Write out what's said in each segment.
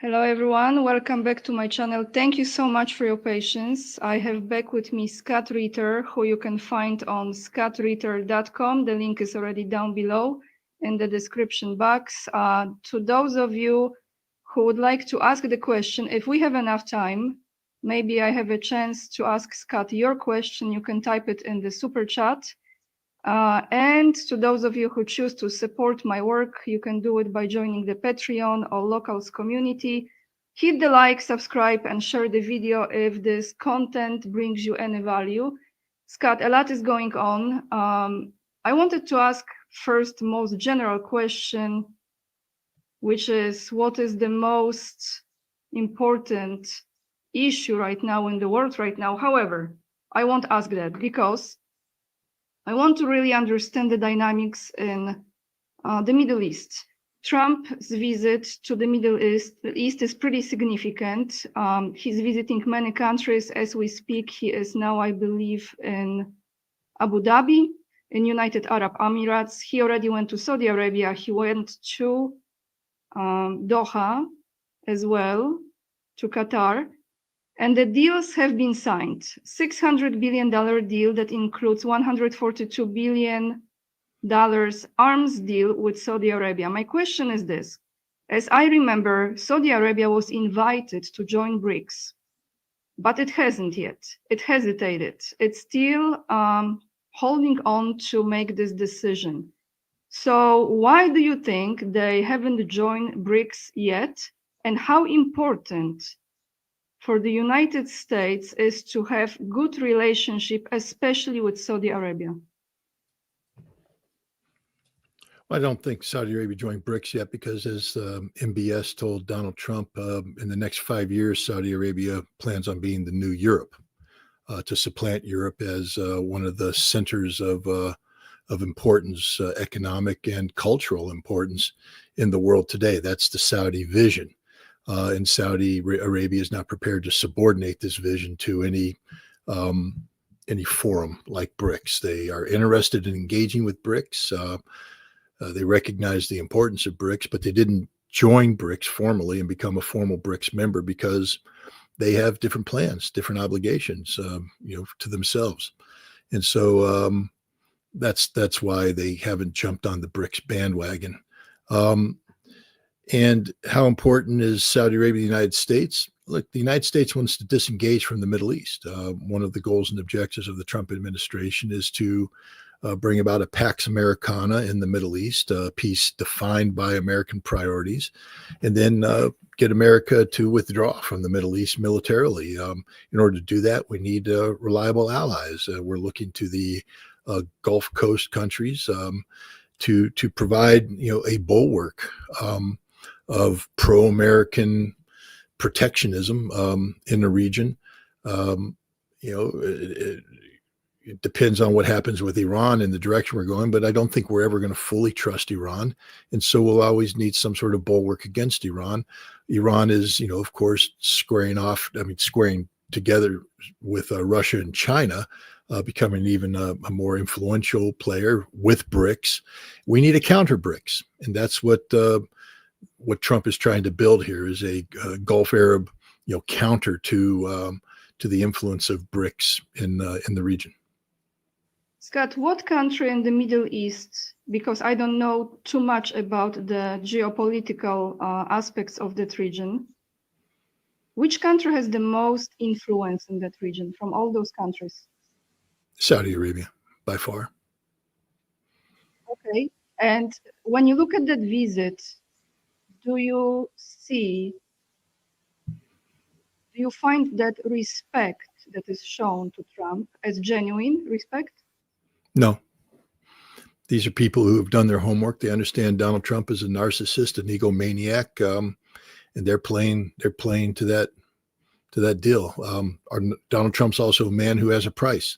Hello everyone, welcome back to my channel. Thank you so much for your patience. I have back with me Scott Ritter, who you can find on scottritter.com. The link is already down below in the description box. To those of you who would like to ask the question, if we have enough time, maybe I have a chance to ask Scott your question. You can type it in the super chat. And to those of you who choose to support my work, you can do it by joining the Patreon or Locals community. Hit the like, subscribe, and share the video if this content brings you any value. Scott, a lot is going on. I wanted to ask first most general question, which is what is the most important issue right now in the world right now? However, I won't ask that because I want to really understand the dynamics in the Middle East. Trump's visit to the Middle East is pretty significant. He's visiting many countries as we speak. He is now, I believe, in Abu Dhabi, in United Arab Emirates. He already went to Saudi Arabia. He went to Doha as well, to Qatar. And the deals have been signed. $600 billion deal that includes $142 billion arms deal with Saudi Arabia. My question is this. As I remember, Saudi Arabia was invited to join BRICS, but it hasn't yet. It hesitated. It's still holding on to make this decision. So why do you think they haven't joined BRICS yet? And how important for the United States is to have good relationship, especially with Saudi Arabia? I don't think Saudi Arabia joined BRICS yet because, as MBS told Donald Trump, in the next 5 years, Saudi Arabia plans on being the new Europe, to supplant Europe as one of the centers of importance, economic and cultural importance in the world today. That's the Saudi vision. And Saudi Arabia is not prepared to subordinate this vision to any forum like BRICS. They are interested in engaging with BRICS. They recognize the importance of BRICS, but they didn't join BRICS formally and become a formal BRICS member because they have different plans, different obligations, to themselves. And so that's why they haven't jumped on the BRICS bandwagon. And how important is Saudi Arabia, the United States? Look, the United States wants to disengage from the Middle East. One of the goals and objectives of the Trump administration is to bring about a Pax Americana in the Middle East, peace defined by American priorities, and then get America to withdraw from the Middle East militarily. In order to do that, we need reliable allies. We're looking to the Gulf Coast countries to provide, a bulwark of pro-American protectionism in the region. It depends on what happens with Iran and the direction we're going, but I don't think we're ever going to fully trust Iran. And so we'll always need some sort of bulwark against Iran. Iran is, of course, squaring together with Russia and China, becoming even a more influential player with BRICS. We need a counter BRICS. And that's what Trump is trying to build here is a Gulf Arab, counter to the influence of BRICS in the region. Scott, what country in the Middle East, because I don't know too much about the geopolitical aspects of that region, which country has the most influence in that region from all those countries? Saudi Arabia, by far. Okay. And when you look at that visit, do you find that respect that is shown to Trump as genuine respect? No. These are people who have done their homework. They understand Donald Trump is a narcissist, an egomaniac, and they're playing to that deal. Donald Trump's also a man who has a price,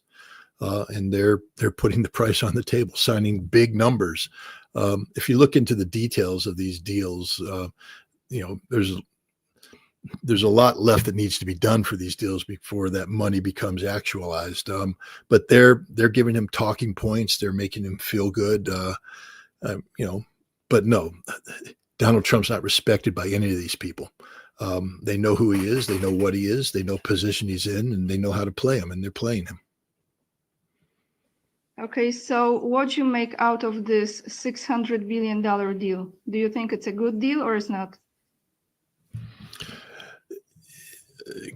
and they're putting the price on the table, signing big numbers. If you look into the details of these deals, there's a lot left that needs to be done for these deals before that money becomes actualized. But they're giving him talking points. They're making him feel good. But no, Donald Trump's not respected by any of these people. They know who he is. They know what he is. They know position he's in, and they know how to play him, and they're playing him. Okay, so what do you make out of this $600 billion deal? Do you think it's a good deal or it's not?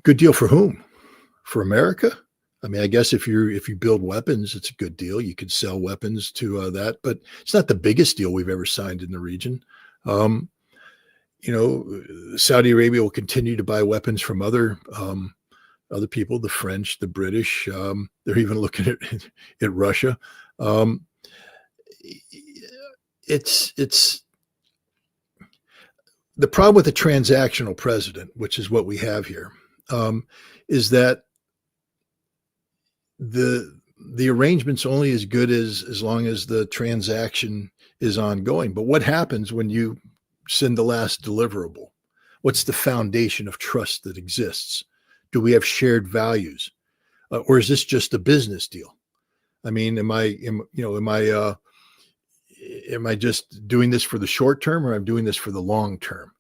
Good deal for whom? For America? I mean, I guess if you build weapons, it's a good deal. You could sell weapons to that, but it's not the biggest deal we've ever signed in the region. Saudi Arabia will continue to buy weapons from other people, the French, the British. They're even looking at Russia. It's the problem with the transactional president, which is what we have here, is that the arrangement's only as good as long as the transaction is ongoing. But what happens when you send the last deliverable? What's the foundation of trust that exists? Do we have shared values, or is this just a business deal? I mean, am I just doing this for the short term, or I'm doing this for the long term?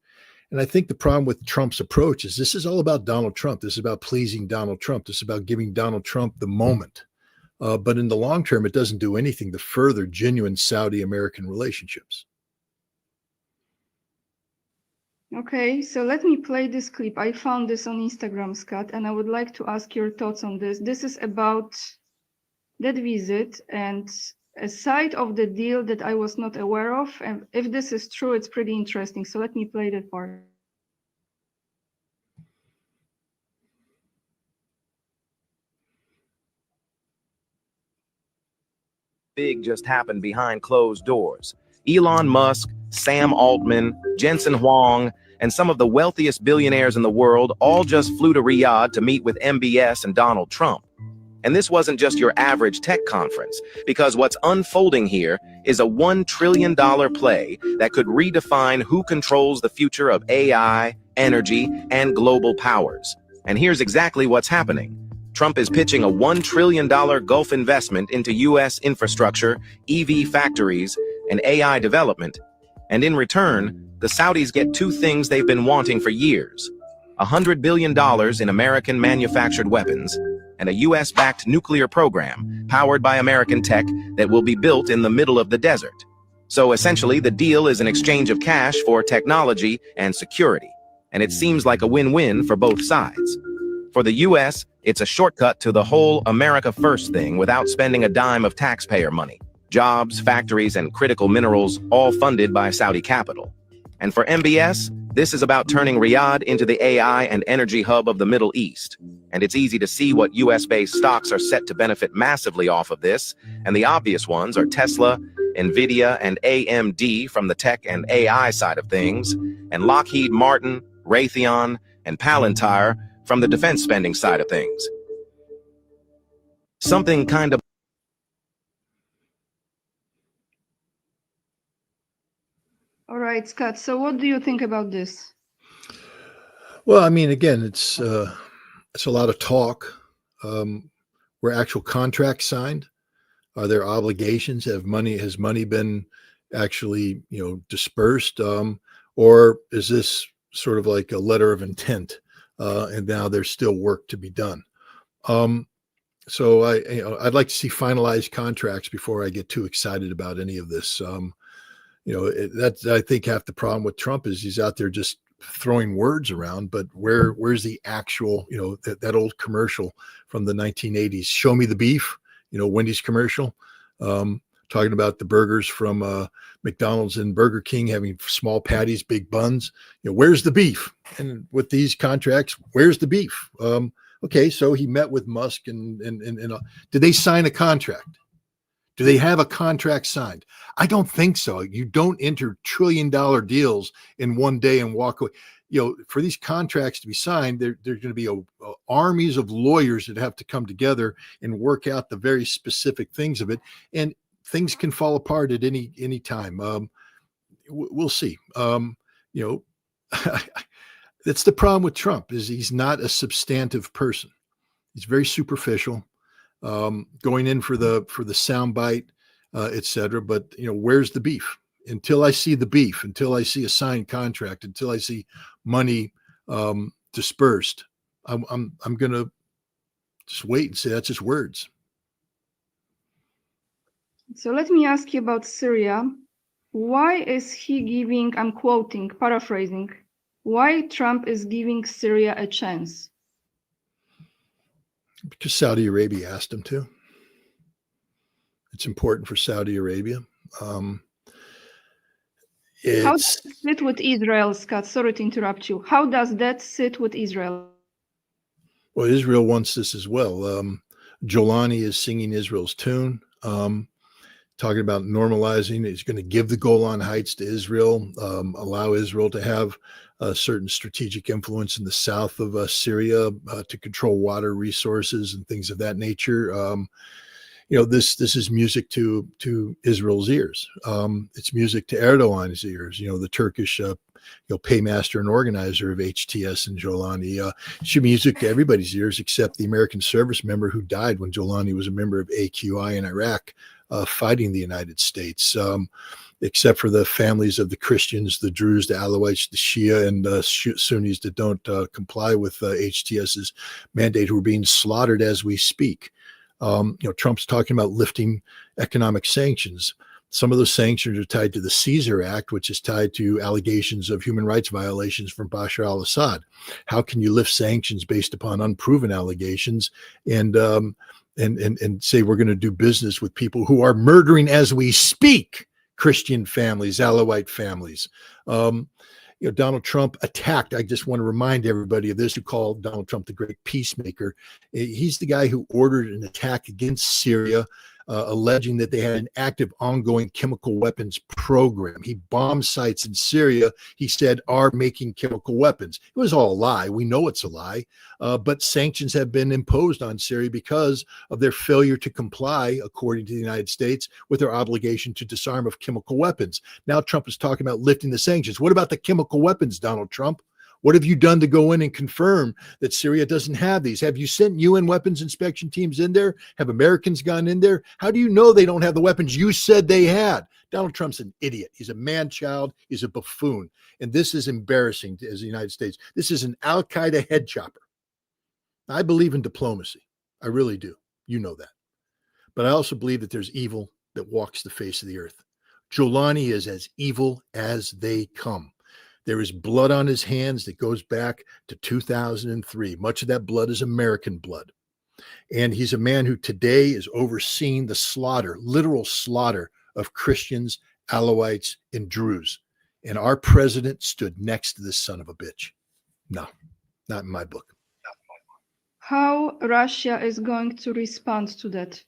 And I think the problem with Trump's approach is this is all about Donald Trump. This is about pleasing Donald Trump. This is about giving Donald Trump the moment. But in the long term, it doesn't do anything to further genuine Saudi-American relationships. Okay, so let me play this clip. I found this on Instagram, Scott, and I would like to ask your thoughts on this. This is about that visit and a side of the deal that I was not aware of. And if this is true, it's pretty interesting. So let me play that part. Big just happened behind closed doors. Elon Musk, Sam Altman, Jensen Huang, and some of the wealthiest billionaires in the world all just flew to Riyadh to meet with MBS and Donald Trump. And this wasn't just your average tech conference, because what's unfolding here is a $1 trillion play that could redefine who controls the future of AI, energy, and global powers. And here's exactly what's happening. Trump is pitching a $1 trillion Gulf investment into U.S. infrastructure, EV factories, and AI development. And in return, the Saudis get two things they've been wanting for years: $100 billion in American manufactured weapons, and a US-backed nuclear program powered by American tech that will be built in the middle of the desert. So essentially, the deal is an exchange of cash for technology and security. And it seems like a win-win for both sides. For the US, it's a shortcut to the whole America First thing without spending a dime of taxpayer money. Jobs, factories, and critical minerals all funded by Saudi capital. And for MBS, this is about turning Riyadh into the AI and energy hub of the Middle East. And it's easy to see what US-based stocks are set to benefit massively off of this. And the obvious ones are Tesla, Nvidia, and AMD from the tech and AI side of things, and Lockheed Martin, Raytheon, and Palantir from the defense spending side of things. Something kind of... All right, Scott, so what do you think about this? Well, I mean, again, it's a lot of talk. Were actual contracts signed? Are there obligations? Has money been actually, dispersed? Or is this sort of like a letter of intent? And now there's still work to be done. So I'd like to see finalized contracts before I get too excited about any of this. That's, I think, half the problem with Trump is he's out there just throwing words around, but where's the actual, that old commercial from the 1980s, show me the beef, Wendy's commercial, talking about the burgers from McDonald's and Burger King having small patties, big buns. Where's the beef? And with these contracts, where's the beef? Okay, so he met with Musk and did they sign a contract? Do they have a contract signed? I don't think so. You don't enter $1 trillion deals in one day and walk away. For these contracts to be signed, there's going to be armies of lawyers that have to come together and work out the very specific things of it. And things can fall apart at any time. We'll see. That's the problem with Trump, is he's not a substantive person. He's very superficial. Going in for the soundbite, et cetera. But where's the beef? Until I see the beef, until I see a signed contract, until I see money dispersed, I'm going to just wait and say that's just words. So let me ask you about Syria. Why is he giving, I'm quoting, paraphrasing, why Trump is giving Syria a chance? Because Saudi Arabia asked him to. It's important for Saudi Arabia. How does it sit with Israel, Scott? Sorry to interrupt you. How does that sit with Israel? Well, Israel wants this as well. Jolani is singing Israel's tune, talking about normalizing. He's going to give the Golan Heights to Israel, allow Israel to have a certain strategic influence in the south of Syria to control water resources and things of that nature. This is music to Israel's ears. It's music to Erdogan's ears. The Turkish paymaster and organizer of HTS and Jolani. It's music to everybody's ears except the American service member who died when Jolani was a member of AQI in Iraq, fighting the United States. Except for the families of the Christians, the Druze, the Alawites, the Shia, and Sunnis that don't comply with HTS's mandate, who are being slaughtered as we speak. Trump's talking about lifting economic sanctions. Some of those sanctions are tied to the Caesar Act, which is tied to allegations of human rights violations from Bashar al-Assad. How can you lift sanctions based upon unproven allegations and say we're going to do business with people who are murdering as we speak Christian families, Alawite families? Donald Trump attacked. I just want to remind everybody of this, who called Donald Trump the great peacemaker. He's the guy who ordered an attack against Syria, alleging that they had an active, ongoing chemical weapons program. He bombed sites in Syria, he said, are making chemical weapons. It was all a lie. We know it's a lie. But sanctions have been imposed on Syria because of their failure to comply, according to the United States, with their obligation to disarm of chemical weapons. Now Trump is talking about lifting the sanctions. What about the chemical weapons, Donald Trump? What have you done to go in and confirm that Syria doesn't have these? Have you sent UN weapons inspection teams in there? Have Americans gone in there? How do you know they don't have the weapons you said they had? Donald Trump's an idiot. He's a man-child. He's a buffoon. And this is embarrassing as the United States. This is an al-Qaeda head chopper. I believe in diplomacy. I really do. You know that. But I also believe that there's evil that walks the face of the earth. Jolani is as evil as they come. There is blood on his hands that goes back to 2003. Much of that blood is American blood. And he's a man who today is overseeing the slaughter, literal slaughter of Christians, Alawites, and Druze. And our president stood next to this son of a bitch. No, not in my book. How Russia is going to respond to that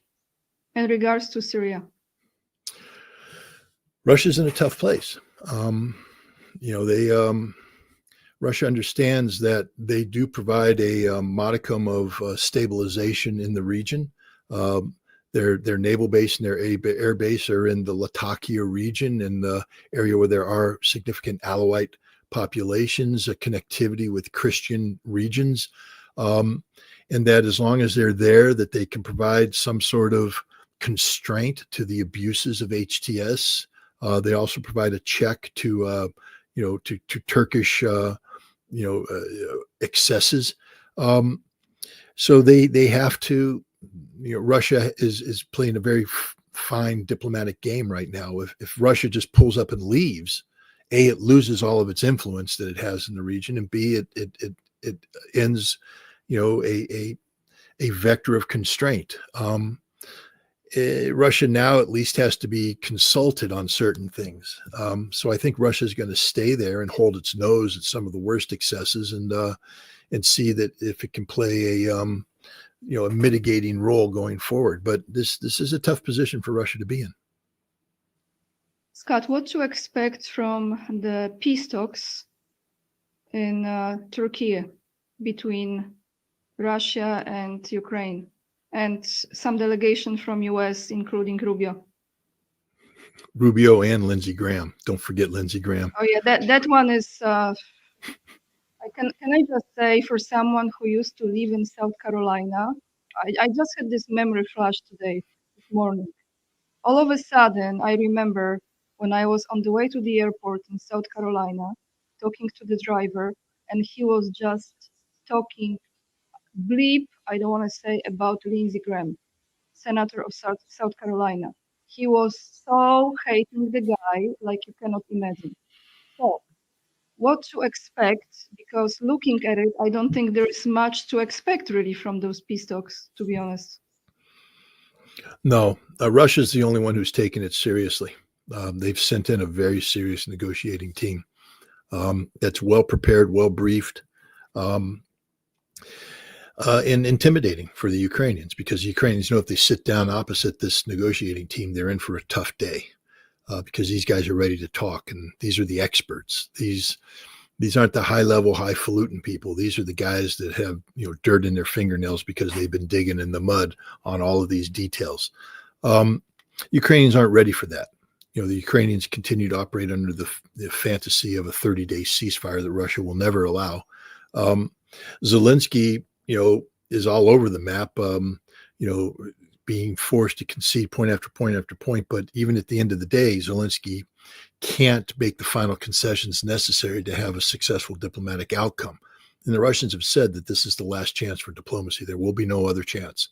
in regards to Syria? Russia's in a tough place. Russia understands that they do provide a modicum of stabilization in the region. Their naval base and their air base are in the Latakia region, in the area where there are significant Alawite populations, a connectivity with Christian regions, and that as long as they're there, that they can provide some sort of constraint to the abuses of HTS. They also provide a check to Turkish, excesses. So they have to, Russia is playing a very fine diplomatic game right now. If Russia just pulls up and leaves, A, it loses all of its influence that it has in the region, and B, it ends, a vector of constraint. Russia now at least has to be consulted on certain things. So I think Russia is going to stay there and hold its nose at some of the worst excesses and see that if it can play a mitigating role going forward. But this is a tough position for Russia to be in. Scott, what to expect from the peace talks in Turkey between Russia and Ukraine, and some delegation from US, including Rubio? Rubio and Lindsey Graham. Don't forget Lindsey Graham. Oh yeah, that one is. Can I just say, for someone who used to live in South Carolina, I just had this memory flash today, this morning. All of a sudden, I remember when I was on the way to the airport in South Carolina, talking to the driver, and he was just talking bleep, I don't want to say, about Lindsey Graham, senator of South Carolina. He was so hating the guy like you cannot imagine. So what to expect? Because looking at it, I don't think there is much to expect really from those peace talks, to be honest. No, Russia's the only one who's taken it seriously. They've sent in a very serious negotiating team that's well prepared, well briefed, and intimidating for the Ukrainians, because the Ukrainians know if they sit down opposite this negotiating team, they're in for a tough day, because these guys are ready to talk, and these are the experts. These aren't the high-level, highfalutin people. These are the guys that have dirt in their fingernails because they've been digging in the mud on all of these details. Ukrainians aren't ready for that. The Ukrainians continue to operate under the fantasy of a 30-day ceasefire that Russia will never allow. Zelensky, is all over the map, being forced to concede point after point after point. But even at the end of the day, Zelensky can't make the final concessions necessary to have a successful diplomatic outcome. And the Russians have said that this is the last chance for diplomacy. There will be no other chance.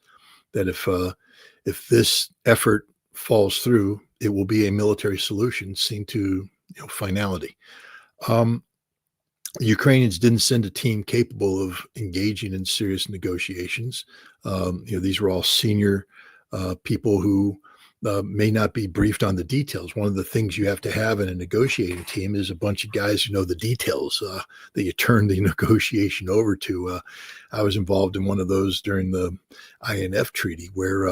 That if this effort falls through, it will be a military solution seen to finality. The Ukrainians didn't send a team capable of engaging in serious negotiations. These were all senior people who may not be briefed on the details. One of the things you have to have in a negotiating team is a bunch of guys who know the details that you turn the negotiation over to. I was involved in one of those during the INF treaty where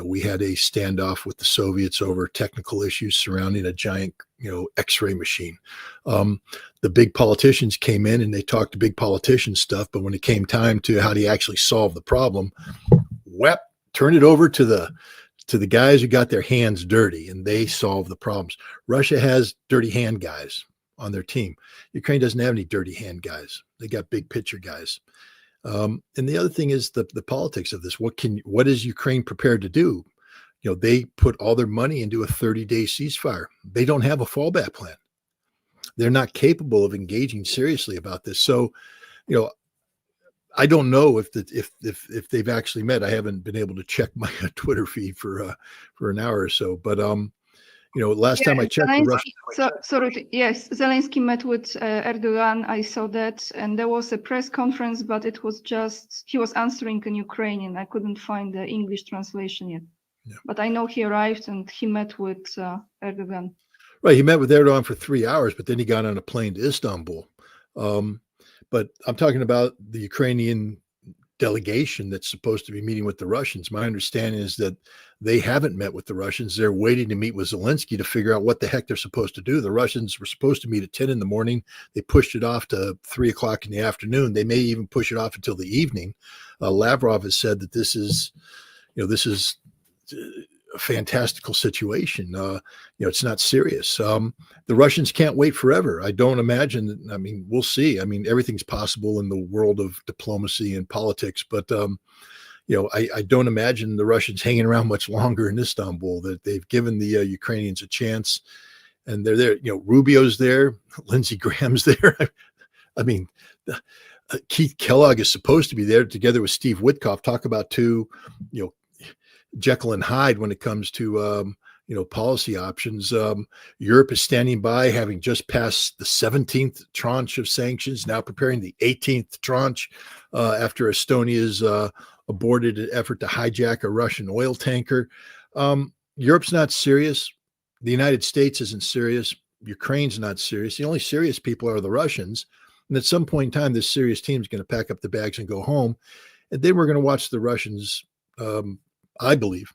we had a standoff with the Soviets over technical issues surrounding a giant X-ray machine. The big politicians came in and they talked to big politician stuff, but when it came time to how do you actually solve the problem, turn it over to the guys who got their hands dirty, and they solve the problems. Russia has dirty hand guys on their team. Ukraine doesn't have any dirty hand guys. They got big picture guys. And the other thing is the politics of this. What is Ukraine prepared to do? They put all their money into a 30-day ceasefire. They don't have a fallback plan. They're not capable of engaging seriously about this. So, I don't know if they've actually met. I haven't been able to check my Twitter feed for an hour or so. But last time I checked, Zelensky met with Erdogan. I saw that, and there was a press conference, but it was just he was answering in Ukrainian. I couldn't find the English translation yet. Yeah. But I know he arrived and he met with Erdogan. Right, he met with Erdogan for 3 hours, but then he got on a plane to Istanbul. But I'm talking about the Ukrainian delegation that's supposed to be meeting with the Russians. My understanding is that they haven't met with the Russians. They're waiting to meet with Zelensky to figure out what the heck they're supposed to do. The Russians were supposed to meet at 10 in the morning. They pushed it off to 3 o'clock in the afternoon. They may even push it off until the evening. Lavrov has said that this is a fantastical situation. It's not serious. The Russians can't wait forever. I don't imagine. We'll see. Everything's possible in the world of diplomacy and politics, but I don't imagine the Russians hanging around much longer in Istanbul. That they've given the Ukrainians a chance, and they're there. Rubio's there, Lindsey Graham's there. Keith Kellogg is supposed to be there together with Steve Witkoff. Talk about two, Jekyll and Hyde when it comes to policy options. Europe is standing by, having just passed the 17th tranche of sanctions, now preparing the 18th tranche after Estonia's aborted effort to hijack a Russian oil tanker. Europe's not serious. The United States isn't serious. Ukraine's not serious. The only serious people are the Russians. And at some point in time, this serious team is going to pack up the bags and go home. And then we're going to watch the Russians, I believe,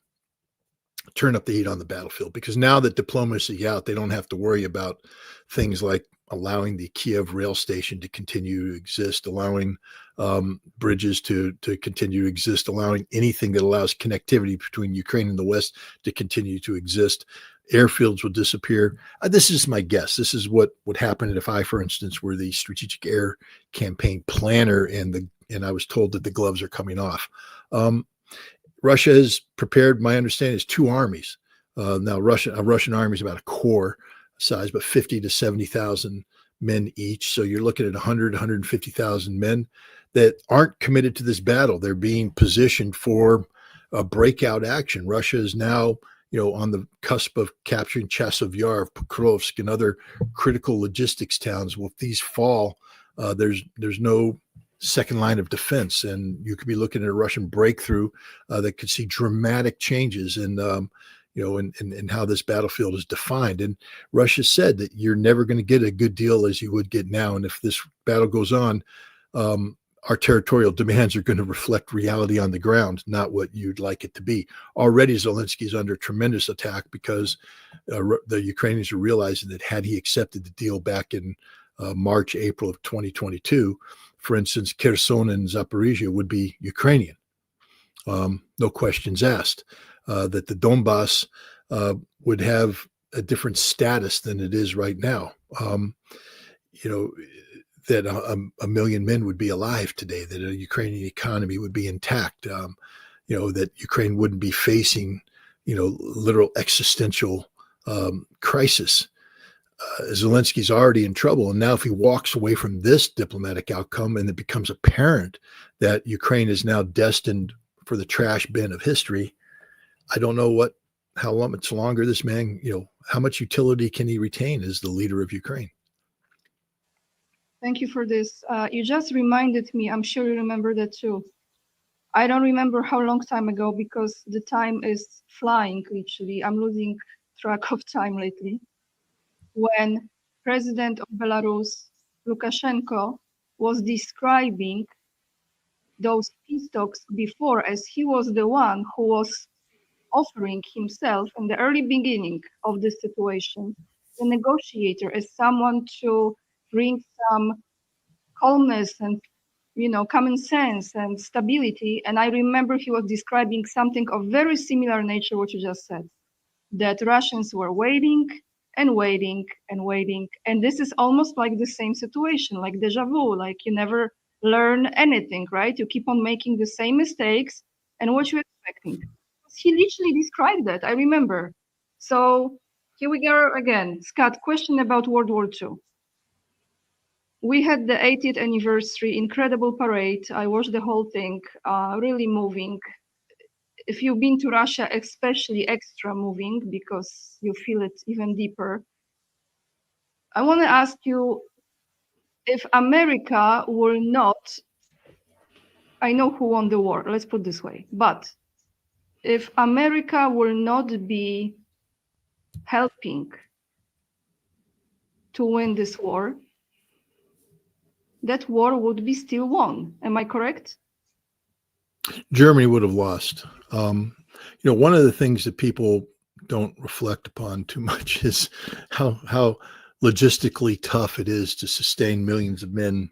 turn up the heat on the battlefield, because now that diplomacy out, they don't have to worry about things like allowing the Kiev rail station to continue to exist, allowing bridges to continue to exist, allowing anything that allows connectivity between Ukraine and the West to continue to exist. Airfields will disappear. This is my guess. This is what would happen if I, for instance, were the strategic air campaign planner and I was told that the gloves are coming off. Russia has prepared, my understanding, is 2 armies. Now, a Russian army is about a corps size, but 50 to 70,000 men each. So you're looking at 100, 150,000 men that aren't committed to this battle. They're being positioned for a breakout action. Russia is now, on the cusp of capturing Chasiv Yar, Pokrovsk, and other critical logistics towns. Well, if these fall, there's no second line of defense, and you could be looking at a Russian breakthrough that could see dramatic changes in how this battlefield is defined. And Russia said that you're never going to get a good deal as you would get now. And if this battle goes on, our territorial demands are going to reflect reality on the ground, not what you'd like it to be. Already Zelensky is under tremendous attack because the Ukrainians are realizing that had he accepted the deal back in March, April of 2022, for instance, Kherson and Zaporizhia would be Ukrainian. No questions asked. That the Donbass would have a different status than it is right now. That a million men would be alive today, that a Ukrainian economy would be intact, that Ukraine wouldn't be facing, literal existential crisis. Zelensky's already in trouble. And now if he walks away from this diplomatic outcome and it becomes apparent that Ukraine is now destined for the trash bin of history, I don't know how much longer this man, how much utility can he retain as the leader of Ukraine? Thank you for this. You just reminded me, I'm sure you remember that too. I don't remember how long time ago because the time is flying, literally. I'm losing track of time lately. When President of Belarus, Lukashenko, was describing those peace talks before as he was the one who was offering himself in the early beginning of this situation, the negotiator, as someone to bring some calmness and common sense and stability. And I remember he was describing something of very similar nature what you just said, that Russians were waiting and waiting and waiting, and this is almost like the same situation, like deja vu, like you never learn anything, right? You keep on making the same mistakes, and what you're expecting. He literally described that, I remember. So here we go again. Scott, question about World War II. We had the 80th anniversary, incredible parade. I watched the whole thing, really moving. If you've been to Russia, especially extra moving because you feel it even deeper. I want to ask you, if America were not, I know who won the war, let's put it this way, but if America will not be helping to win this war, that war would be still won. Am I correct? Germany would have lost. One of the things that people don't reflect upon too much is how logistically tough it is to sustain millions of men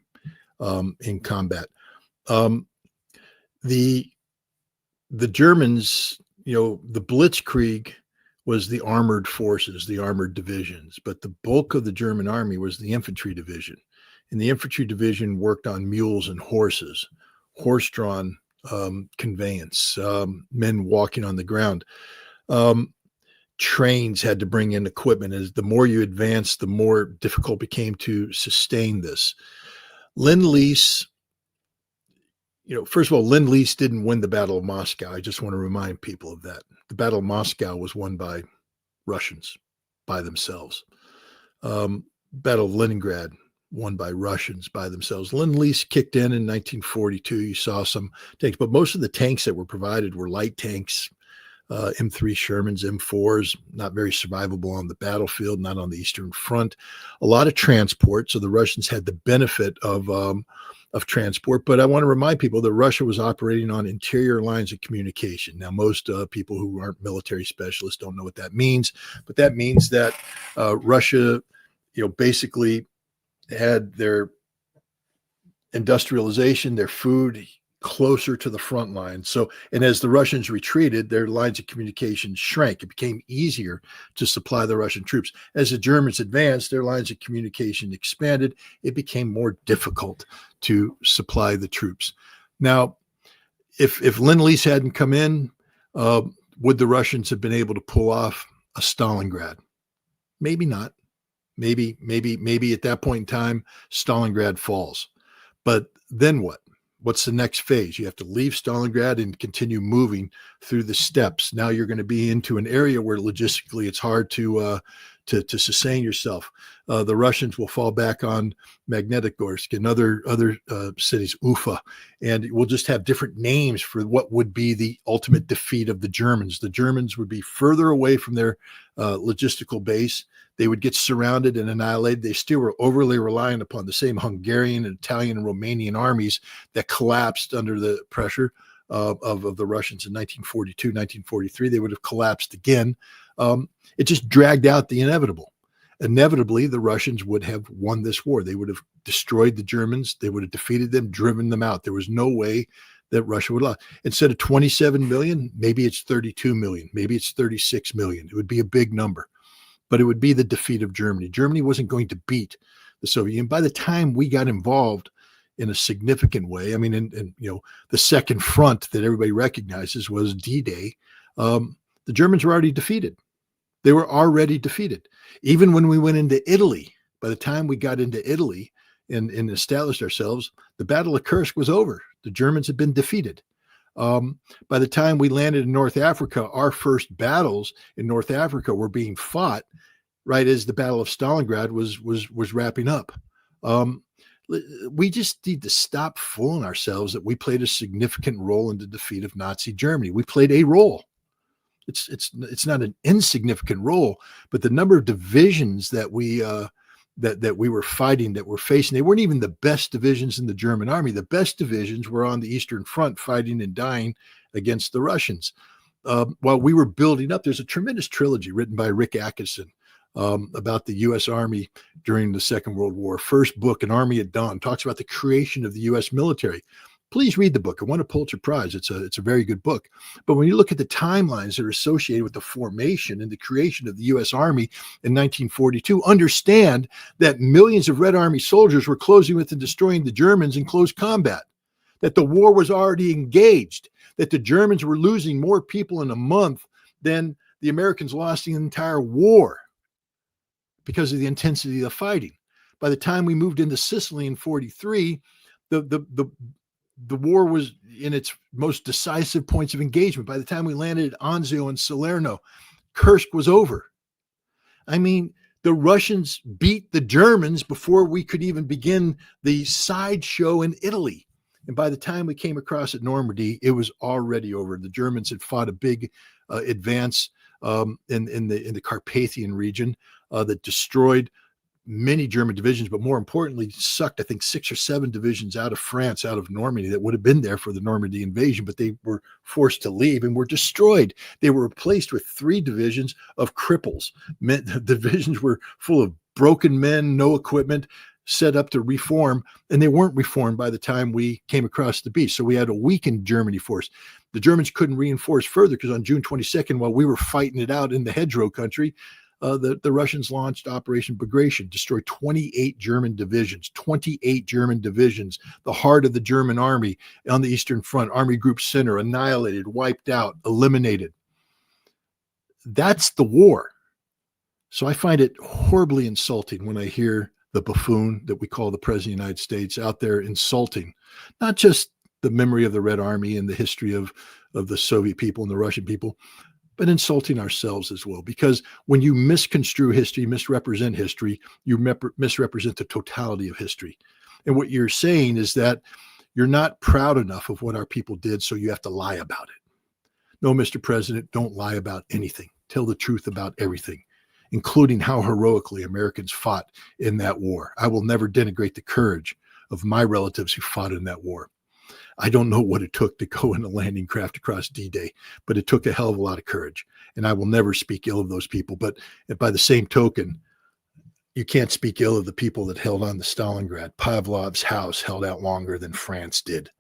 in combat. The Germans, the Blitzkrieg was the armored forces, the armored divisions, but the bulk of the German army was the infantry division. And the infantry division worked on mules and horses, horse-drawn conveyance, men walking on the ground. Trains had to bring in equipment. As the more you advanced, the more difficult it became to sustain this. Lend-Lease, first of all, Lend-Lease didn't win the Battle of Moscow. I just want to remind people of that. The Battle of Moscow was won by Russians by themselves. Battle of Leningrad won by Russians by themselves. Lend-Lease kicked in 1942. You saw some tanks, but most of the tanks that were provided were light tanks, M3 Shermans, M4s, not very survivable on the battlefield, not on the Eastern Front. A lot of transport, so the Russians had the benefit of transport. But I want to remind people that Russia was operating on interior lines of communication. Now, most people who aren't military specialists don't know what that means, but that means that Russia, basically had their industrialization, their food closer to the front line. So, and as the Russians retreated, their lines of communication shrank. It became easier to supply the Russian troops. As the Germans advanced, their lines of communication expanded. It became more difficult to supply the troops. Now, if Lend-Lease hadn't come in, would the Russians have been able to pull off a Stalingrad? Maybe not. Maybe at that point in time, Stalingrad falls. But then what? What's the next phase? You have to leave Stalingrad and continue moving through the steppes. Now you're going to be into an area where logistically it's hard to sustain yourself. The Russians will fall back on Magnitogorsk and other cities, Ufa, and we'll just have different names for what would be the ultimate defeat of the Germans. The Germans would be further away from their logistical base. They would get surrounded and annihilated. They still were overly reliant upon the same Hungarian and Italian and Romanian armies that collapsed under the pressure of the Russians in 1942, 1943. They would have collapsed again. It just dragged out the inevitable. Inevitably, the Russians would have won this war. They would have destroyed the Germans. They would have defeated them, driven them out. There was no way that Russia would lose. Instead of 27 million, maybe it's 32 million. Maybe it's 36 million. It would be a big number. But it would be the defeat of Germany. Germany wasn't going to beat the Soviet Union. By the time we got involved in a significant way, I mean, and the second front that everybody recognizes was D-Day. The Germans were already defeated. They were already defeated. Even when we went into Italy, by the time we got into Italy and established ourselves, the Battle of Kursk was over. The Germans had been defeated. By the time we landed in North Africa, our first battles in North Africa were being fought right as the Battle of Stalingrad was wrapping up. We just need to stop fooling ourselves that we played a significant role in the defeat of Nazi Germany. We played a role. It's not an insignificant role, but the number of divisions that we were fighting, that were facing, they weren't even the best divisions in the German army. The best divisions were on the Eastern Front fighting and dying against the Russians. While we were building up, there's a tremendous trilogy written by Rick Atkinson about the U.S. Army during the Second World War. First book, An Army at Dawn, talks about the creation of the U.S. military. Please read the book. It won a Pulitzer Prize. It's a very good book. But when you look at the timelines that are associated with the formation and the creation of the U.S. Army in 1942, understand that millions of Red Army soldiers were closing with and destroying the Germans in close combat, that the war was already engaged, that the Germans were losing more people in a month than the Americans lost in the entire war because of the intensity of the fighting. By the time we moved into Sicily in 43, the war was in its most decisive points of engagement. By the time we landed at Anzio and Salerno, Kursk was over. I mean, the Russians beat the Germans before we could even begin the sideshow in Italy. And by the time we came across at Normandy, it was already over. The Germans had fought a big advance in the Carpathian region that destroyed many German divisions, but more importantly, sucked, I think, 6 or 7 divisions out of France, out of Normandy, that would have been there for the Normandy invasion, but they were forced to leave and were destroyed. They were replaced with 3 divisions of cripples. The divisions were full of broken men, no equipment, set up to reform, and they weren't reformed by the time we came across the beach. So we had a weakened Germany force. The Germans couldn't reinforce further because on June 22nd, while we were fighting it out in the hedgerow country, the Russians launched Operation Bagration, destroyed 28 German divisions, the heart of the German army on the Eastern Front, Army Group Center, annihilated, wiped out, eliminated. That's the war. So I find it horribly insulting when I hear the buffoon that we call the President of the United States out there insulting, not just the memory of the Red Army and the history of the Soviet people and the Russian people, but insulting ourselves as well. Because when you misconstrue history, misrepresent history, you misrepresent the totality of history. And what you're saying is that you're not proud enough of what our people did, so you have to lie about it. No, Mr. President, don't lie about anything. Tell the truth about everything, including how heroically Americans fought in that war. I will never denigrate the courage of my relatives who fought in that war. I don't know what it took to go in a landing craft across D-Day, but it took a hell of a lot of courage. And I will never speak ill of those people. But by the same token, you can't speak ill of the people that held on to Stalingrad. Pavlov's house held out longer than France did,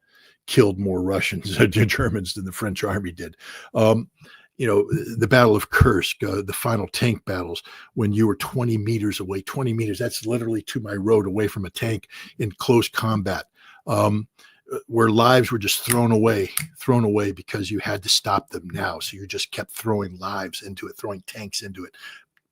killed more Russians and Germans than the French army did. The Battle of Kursk, the final tank battles, when you were 20 meters away, 20 meters, that's literally to my road away from a tank in close combat. Where lives were just thrown away because you had to stop them now. So you just kept throwing lives into it, throwing tanks into it,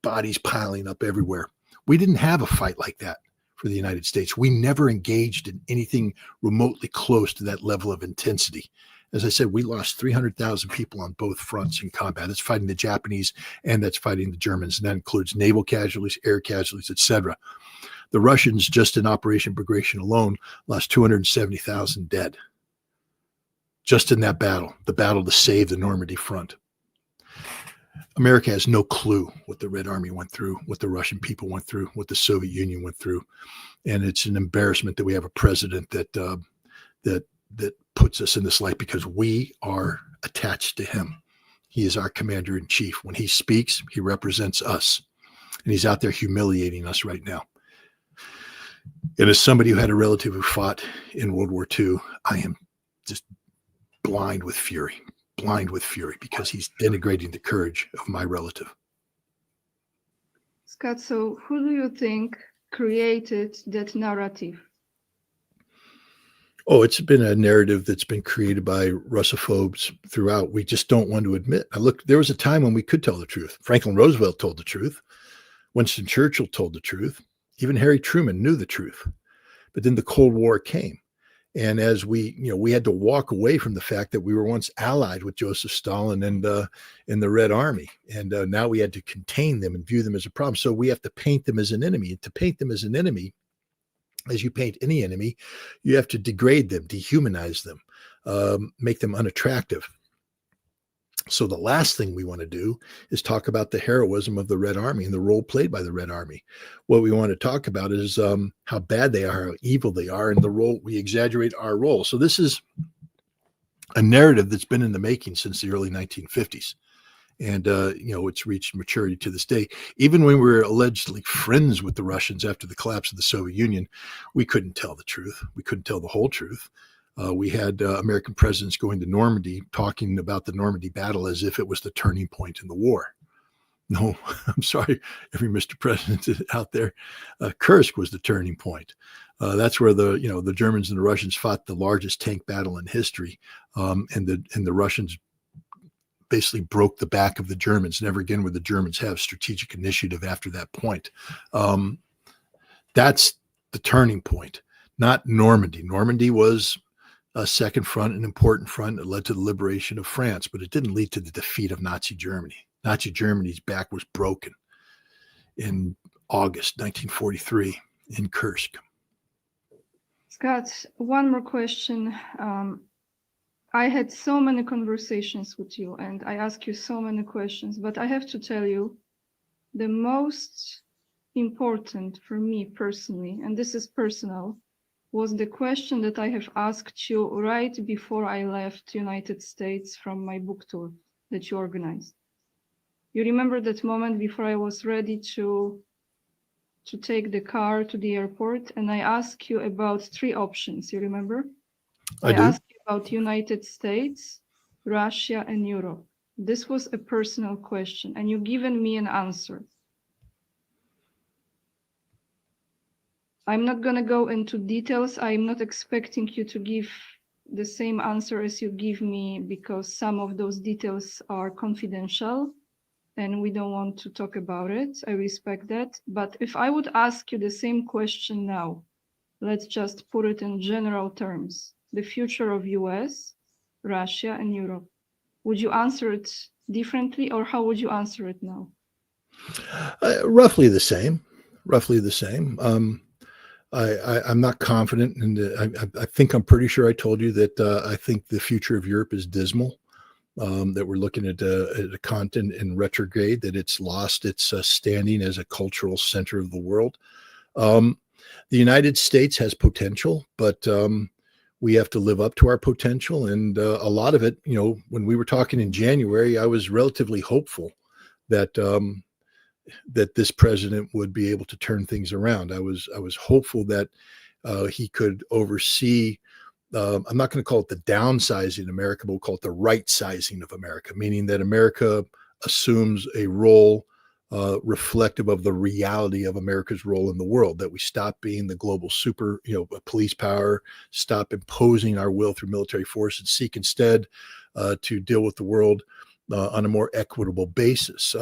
bodies piling up everywhere. We didn't have a fight like that for the United States. We never engaged in anything remotely close to that level of intensity. As I said, we lost 300,000 people on both fronts in combat. That's fighting the Japanese and that's fighting the Germans. And that includes naval casualties, air casualties, etc. The Russians, just in Operation Bagration alone, lost 270,000 dead. Just in that battle, the battle to save the Normandy front. America has no clue what the Red Army went through, what the Russian people went through, what the Soviet Union went through. And it's an embarrassment that we have a president that puts us in this light because we are attached to him. He is our commander in chief. When he speaks, he represents us. And he's out there humiliating us right now. And as somebody who had a relative who fought in World War II, I am just blind with fury because he's denigrating the courage of my relative. Scott, so who do you think created that narrative? Oh, it's been a narrative that's been created by Russophobes throughout. We just don't want to admit. Look, there was a time when we could tell the truth. Franklin Roosevelt told the truth. Winston Churchill told the truth. Even Harry Truman knew the truth. But then the Cold War came. And as we had to walk away from the fact that we were once allied with Joseph Stalin and the Red Army. And now we had to contain them and view them as a problem. So we have to paint them as an enemy. And to paint them as an enemy, as you paint any enemy, you have to degrade them, dehumanize them, make them unattractive. So the last thing we want to do is talk about the heroism of the Red Army and the role played by the Red Army. What we want to talk about is how bad they are, how evil they are, and the role, we exaggerate our role. So this is a narrative that's been in the making since the early 1950s. And, it's reached maturity to this day. Even when we were allegedly friends with the Russians after the collapse of the Soviet Union, we couldn't tell the truth. We couldn't tell the whole truth. We had American presidents going to Normandy talking about the Normandy battle as if it was the turning point in the war. No, I'm sorry, every Mr. President out there. Kursk was the turning point. That's where the Germans and the Russians fought the largest tank battle in history, and the Russians basically broke the back of the Germans. Never again would the Germans have strategic initiative after that point. That's the turning point, not Normandy. Normandy was a second front, an important front that led to the liberation of France, but it didn't lead to the defeat of Nazi Germany. Nazi Germany's back was broken in August 1943 in Kursk. Scott, one more question. I had so many conversations with you and I ask you so many questions, but I have to tell you, the most important for me personally, and this is personal, was the question that I have asked you right before I left United States from my book tour that you organized. You remember that moment before I was ready to take the car to the airport, and I asked you about 3 options, you remember? I asked you about United States, Russia, and Europe. This was a personal question, and you've given me an answer. I'm not going to go into details. I'm not expecting you to give the same answer as you give me because some of those details are confidential and we don't want to talk about it. I respect that. But if I would ask you the same question now, let's just put it in general terms, the future of US, Russia, and Europe, would you answer it differently or how would you answer it now? Roughly the same. I'm not confident, and I think I'm pretty sure I told you that I think the future of Europe is dismal, that we're looking at a continent in retrograde, that it's lost its standing as a cultural center of the world. The United States has potential, but we have to live up to our potential. And a lot of it, when we were talking in January, I was relatively hopeful that that this president would be able to turn things around. I was hopeful that he could oversee, I'm not going to call it the downsizing of America, but we'll call it the right sizing of America, meaning that America assumes a role reflective of the reality of America's role in the world, that we stop being the global super, police power, stop imposing our will through military force and seek instead to deal with the world on a more equitable basis.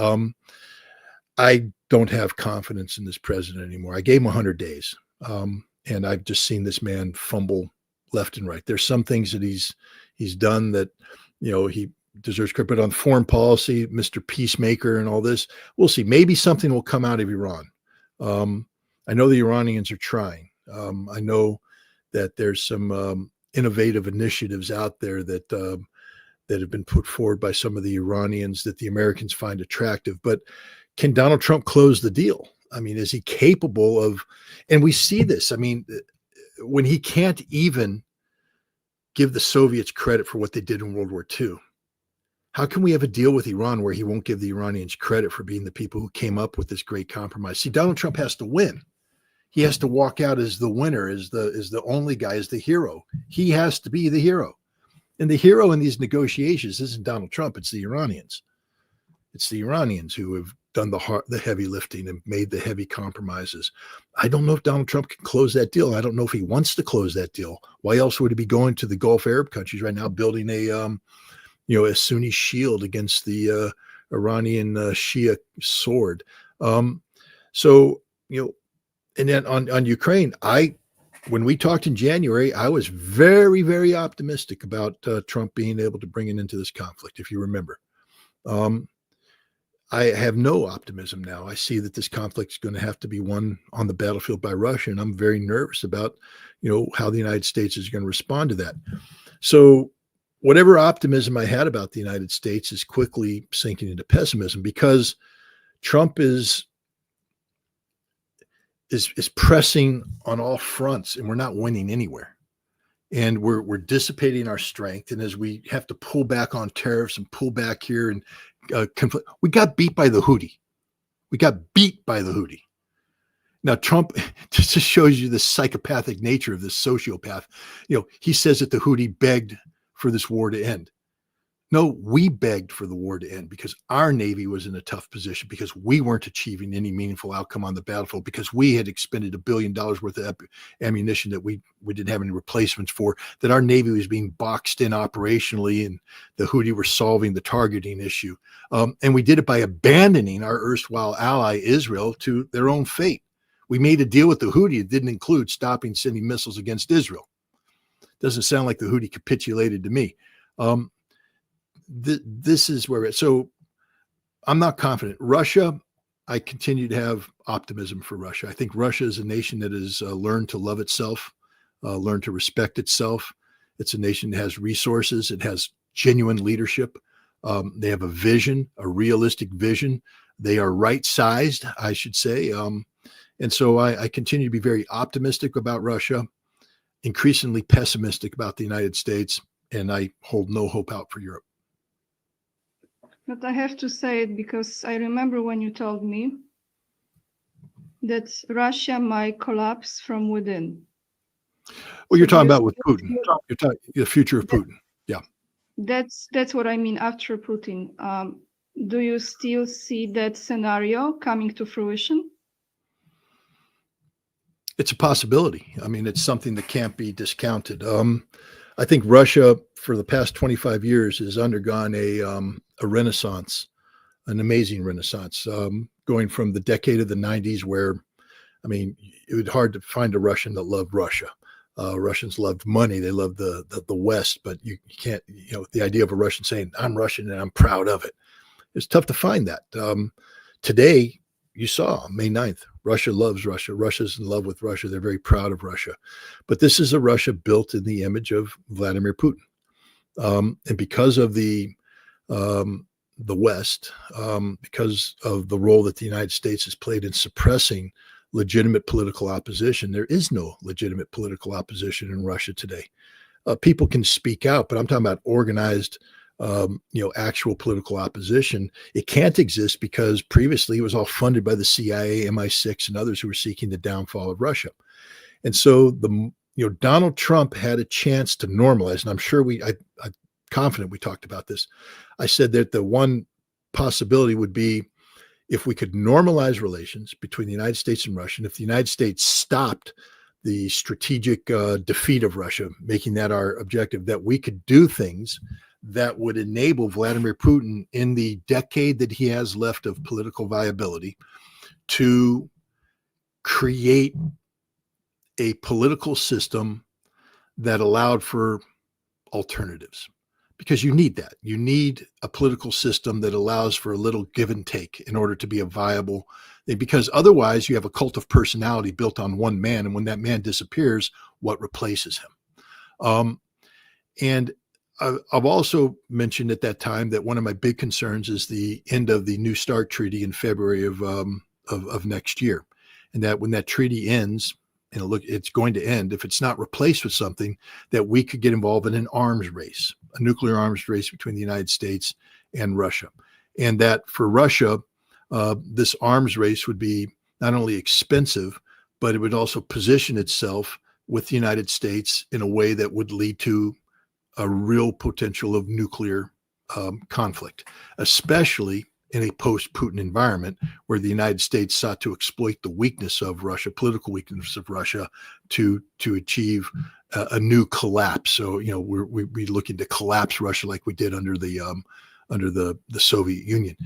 I don't have confidence in this president anymore. I gave him 100 days, and I've just seen this man fumble left and right. There's some things that he's done that, he deserves credit, but on foreign policy, Mr. Peacemaker and all this, we'll see. Maybe something will come out of Iran. I know the Iranians are trying. I know that there's some innovative initiatives out there that have been put forward by some of the Iranians that the Americans find attractive. But can Donald Trump close the deal? I mean, is he capable of? And we see this. I mean, when he can't even give the Soviets credit for what they did in World War II, how can we have a deal with Iran where he won't give the Iranians credit for being the people who came up with this great compromise? See, Donald Trump has to win. He has to walk out as the winner, as the only guy, as the hero. He has to be the hero. And the hero in these negotiations isn't Donald Trump, it's the Iranians. It's the Iranians who have done the heavy lifting and made the heavy compromises. I don't know if Donald Trump can close that deal. I don't know if he wants to close that deal. Why else would he be going to the Gulf Arab countries right now, building a Sunni shield against the Iranian Shia sword? And then on Ukraine, when we talked in January, I was very, very optimistic about Trump being able to bring it into this conflict, if you remember. I have no optimism now. I see that this conflict is going to have to be won on the battlefield by Russia, and I'm very nervous about, how the United States is going to respond to that. So whatever optimism I had about the United States is quickly sinking into pessimism because Trump is pressing on all fronts, and we're not winning anywhere. And we're dissipating our strength. And as we have to pull back on tariffs and pull back here and conflict, we got beat by the Houthi. Now, Trump just shows you the psychopathic nature of this sociopath. He says that the Houthi begged for this war to end. No, we begged for the war to end because our Navy was in a tough position, because we weren't achieving any meaningful outcome on the battlefield, because we had expended $1 billion worth of ammunition that we didn't have any replacements for, that our Navy was being boxed in operationally, and the Houthi were solving the targeting issue. And we did it by abandoning our erstwhile ally, Israel, to their own fate. We made a deal with the Houthi. It didn't include stopping sending missiles against Israel. Doesn't sound like the Houthi capitulated to me. This is where so I'm not confident. Russia, I continue to have optimism for Russia. I think Russia is a nation that has learned to love itself, learned to respect itself. It's a nation that has resources. It has genuine leadership. They have a vision, a realistic vision. They are right-sized, I should say. And so I continue to be very optimistic about Russia, increasingly pessimistic about the United States, and I hold no hope out for Europe. But I have to say it because I remember when you told me that Russia might collapse from within. Well, you're talking about with Putin. You're talking the future of Putin. Yeah. That's what I mean after Putin. Do you still see that scenario coming to fruition? It's a possibility. I mean, it's something that can't be discounted. I think Russia, for the past 25 years, has undergone a renaissance, an amazing renaissance, going from the decade of the 90s where, I mean, it was hard to find a Russian that loved Russia. Russians loved money. They loved the West, but you can't, the idea of a Russian saying, I'm Russian and I'm proud of it. It's tough to find that. Today, you saw May 9th, Russia loves Russia. Russia's in love with Russia. They're very proud of Russia. But this is a Russia built in the image of Vladimir Putin. And because of the West, because of the role that the United States has played in suppressing legitimate political opposition, there is no legitimate political opposition in Russia today. People can speak out, but I'm talking about organized actual political opposition. It can't exist because previously it was all funded by the CIA, MI6, and others who were seeking the downfall of Russia. And so Donald Trump had a chance to normalize, and I'm sure I'm confident we talked about this. I said that the one possibility would be if we could normalize relations between the United States and Russia, and if the United States stopped the strategic defeat of Russia, making that our objective, that we could do things that would enable Vladimir Putin, in the decade that he has left of political viability, to create a political system that allowed for alternatives. Because you need that. You need a political system that allows for a little give and take in order to be a viable thing. Because otherwise, you have a cult of personality built on one man. And when that man disappears, what replaces him? And I've also mentioned at that time that one of my big concerns is the end of the New START treaty in February of next year. And that when that treaty ends, it's going to end, if it's not replaced with something, that we could get involved in an arms race, a nuclear arms race between the United States and Russia. And that for Russia, this arms race would be not only expensive, but it would also position itself with the United States in a way that would lead to a real potential of nuclear conflict, especially in a post-Putin environment where the United States sought to exploit the weakness of Russia, political weakness of Russia, to achieve a new collapse. So, we're looking to collapse Russia like we did under the Soviet Union.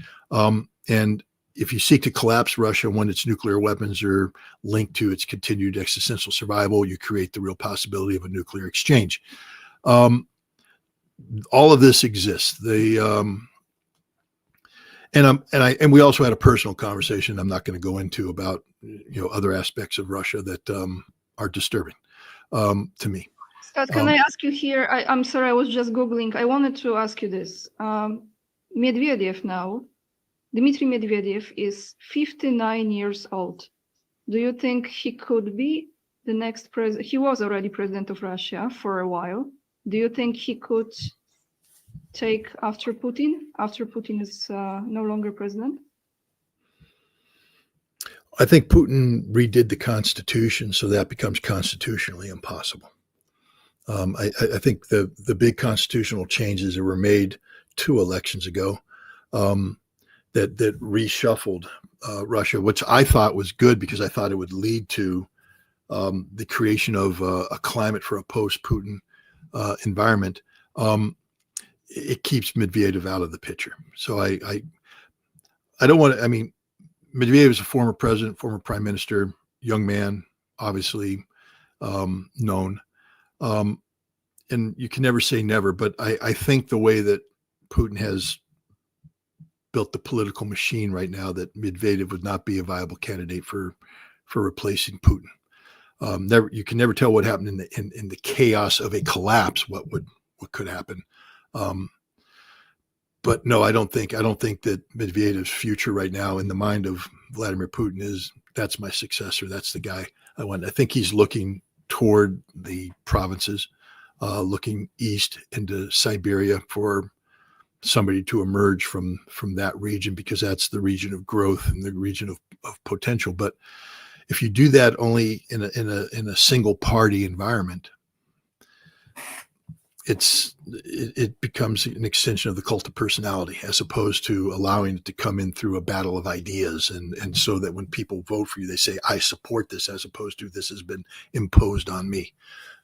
And if you seek to collapse Russia when its nuclear weapons are linked to its continued existential survival, you create the real possibility of a nuclear exchange. All of this exists. And we also had a personal conversation I'm not going to go into about other aspects of Russia that are disturbing to me. Scott, can I ask you here? I'm sorry, I was just Googling. I wanted to ask you this. Medvedev now, Dmitry Medvedev is 59 years old. Do you think he could be the next president? He was already president of Russia for a while. Do you think he could take after Putin is no longer president? I think Putin redid the Constitution, so that becomes constitutionally impossible. I think the big constitutional changes that were made 2 elections ago that reshuffled Russia, which I thought was good because I thought it would lead to the creation of a climate for a post-Putin environment. It keeps Medvedev out of the picture. So I don't want to, Medvedev is a former president, former prime minister, young man, obviously known. And you can never say never, but I think the way that Putin has built the political machine right now, that Medvedev would not be a viable candidate for replacing Putin. You can never tell what happened in the chaos of a collapse, what could happen. But no, I don't think that Medvedev's future right now in the mind of Vladimir Putin is that's my successor. That's the guy I want. I think he's looking toward the provinces, looking east into Siberia for somebody to emerge from that region, because that's the region of growth and the region of potential. But if you do that only in a single party environment, it becomes an extension of the cult of personality, as opposed to allowing it to come in through a battle of ideas, and so that when people vote for you, they say, I support this, as opposed to this has been imposed on me.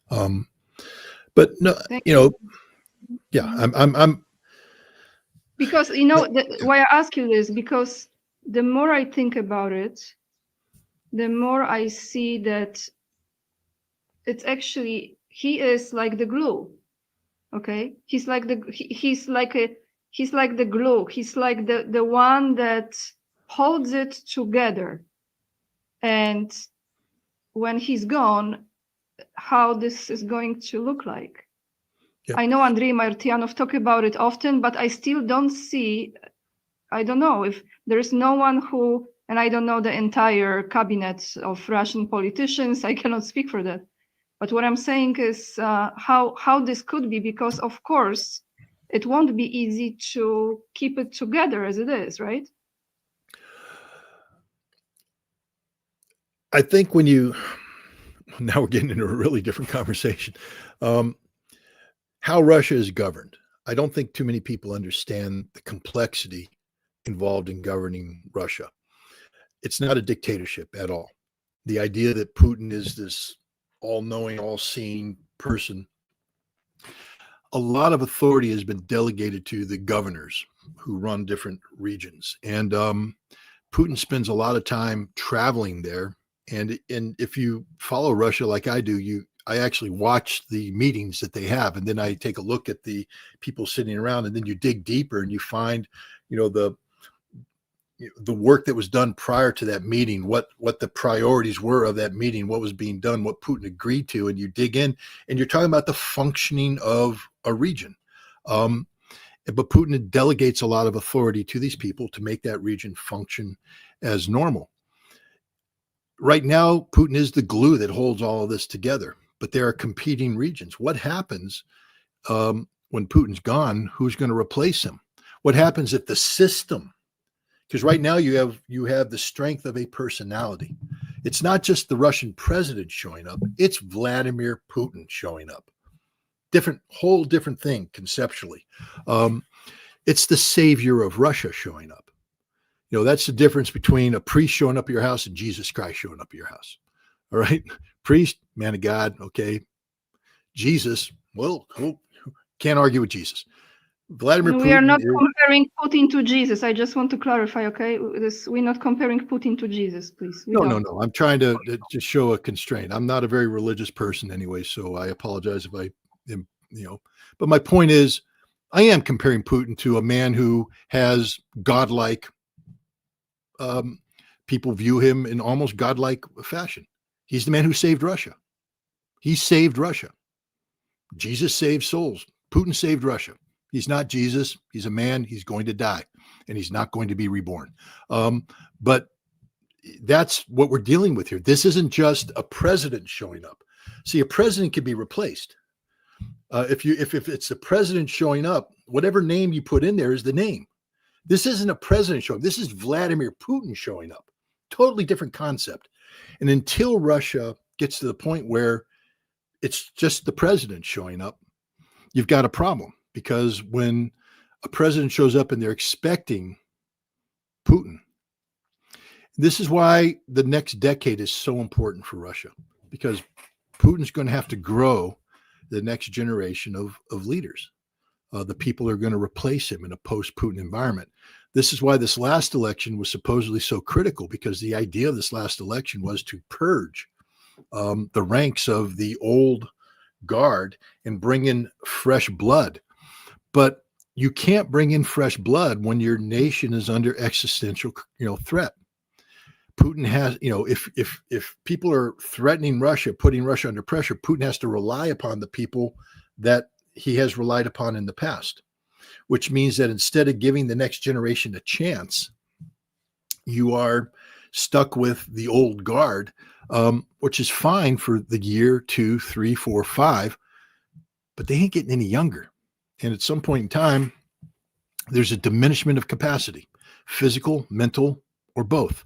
But no, yeah, I'm because why I ask you this, because the more I think about it, the more I see that it's actually, he is like the glue. Okay, he's like the glue. He's like the one that holds it together. And when he's gone, how this is going to look like? Yeah. I know Andrei Martyanov talk about it often, but I still don't see. I don't know if there is no one who, and I don't know the entire cabinet of Russian politicians. I cannot speak for that. But what I'm saying is how this could be, because of course it won't be easy to keep it together as it is, right? I think now we're getting into a really different conversation. How Russia is governed. I don't think too many people understand the complexity involved in governing Russia. It's not a dictatorship at all. The idea that Putin is this all-knowing, all-seeing person, a lot of authority has been delegated to the governors who run different regions. And Putin spends a lot of time traveling there. And if you follow Russia like I do, I actually watch the meetings that they have, and then I take a look at the people sitting around, and then you dig deeper and you find, the work that was done prior to that meeting, what the priorities were of that meeting, what was being done, what Putin agreed to, and you dig in and you're talking about the functioning of a region. But Putin delegates a lot of authority to these people to make that region function as normal. Right now, Putin is the glue that holds all of this together, but there are competing regions. What happens when Putin's gone? Who's going to replace him? What happens if the system? Because right now you have the strength of a personality. It's not just the Russian president showing up; it's Vladimir Putin showing up. Whole different thing conceptually. It's the savior of Russia showing up. That's the difference between a priest showing up at your house and Jesus Christ showing up at your house. All right, priest, man of God, okay. Jesus, well, can't argue with Jesus. Vladimir Putin. We are not comparing Putin to Jesus. I just want to clarify, okay? We're not comparing Putin to Jesus, please. No. I'm trying to just show a constraint. I'm not a very religious person anyway, so I apologize if I am, But my point is, I am comparing Putin to a man who has godlike. People view him in almost godlike fashion. He's the man who saved Russia. He saved Russia. Jesus saved souls. Putin saved Russia. He's not Jesus. He's a man. He's going to die, and he's not going to be reborn. But that's what we're dealing with here. This isn't just a president showing up. See, a president can be replaced. If it's the president showing up, whatever name you put in there is the name. This isn't a president showing up. This is Vladimir Putin showing up. Totally different concept. And until Russia gets to the point where it's just the president showing up, you've got a problem. Because when a president shows up and they're expecting Putin, this is why the next decade is so important for Russia, because Putin's going to have to grow the next generation of leaders. The people are going to replace him in a post-Putin environment. This is why this last election was supposedly so critical, because the idea of this last election was to purge the ranks of the old guard and bring in fresh blood. But you can't bring in fresh blood when your nation is under existential, threat. Putin has, if people are threatening Russia, putting Russia under pressure, Putin has to rely upon the people that he has relied upon in the past, which means that instead of giving the next generation a chance, you are stuck with the old guard, which is fine for the year, 2, 3, 4, 5, but they ain't getting any younger. And at some point in time, there's a diminishment of capacity, physical, mental, or both.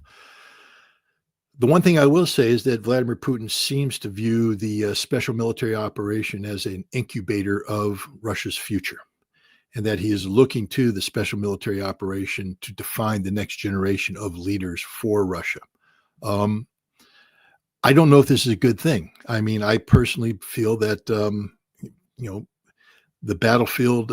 The one thing I will say is that Vladimir Putin seems to view the special military operation as an incubator of Russia's future, and that he is looking to the special military operation to define the next generation of leaders for Russia. I don't know if this is a good thing. I mean, I personally feel that, the battlefield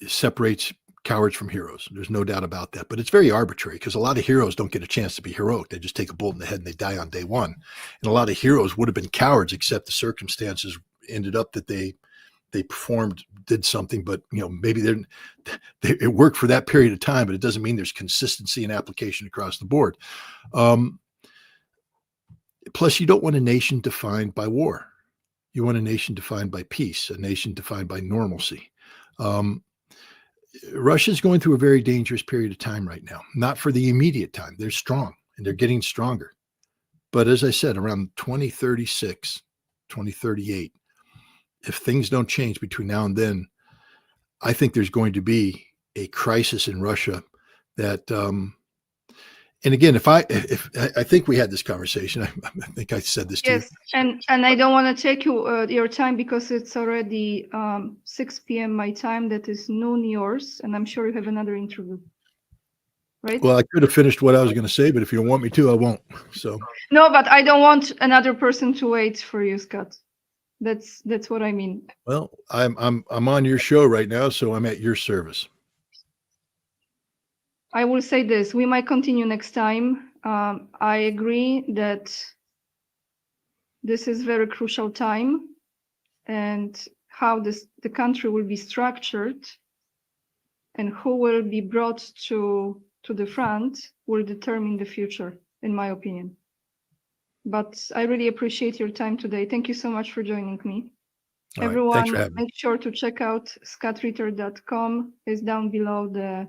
separates cowards from heroes. There's no doubt about that. But it's very arbitrary, because a lot of heroes don't get a chance to be heroic. They just take a bullet in the head and they die on day one. And a lot of heroes would have been cowards, except the circumstances ended up that they did something, but maybe it worked for that period of time, but it doesn't mean there's consistency in application across the board. Plus, you don't want a nation defined by war. You want a nation defined by peace, a nation defined by normalcy. Russia is going through a very dangerous period of time right now, not for the immediate time. They're strong and they're getting stronger. But as I said, around 2036, 2038, if things don't change between now and then, I think there's going to be a crisis in Russia that, and again, if I think we had this conversation, I think I said this to you. Yes, and I don't want to take your time, because it's already 6 p.m. my time. That is noon yours, and I'm sure you have another interview, right? Well, I could have finished what I was going to say, but if you don't want me to, I won't. So no, but I don't want another person to wait for you, Scott. That's what I mean. Well, I'm on your show right now, so I'm at your service. I will say this: we might continue next time. I agree that this is very crucial time, and how the country will be structured and who will be brought to the front will determine the future, in my opinion. But I really appreciate your time today. Thank you so much for joining me. All right, Everyone, thanks for having me. make sure to check out scottritter.com. It's down below the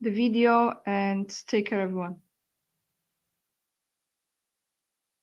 video, and take care, everyone.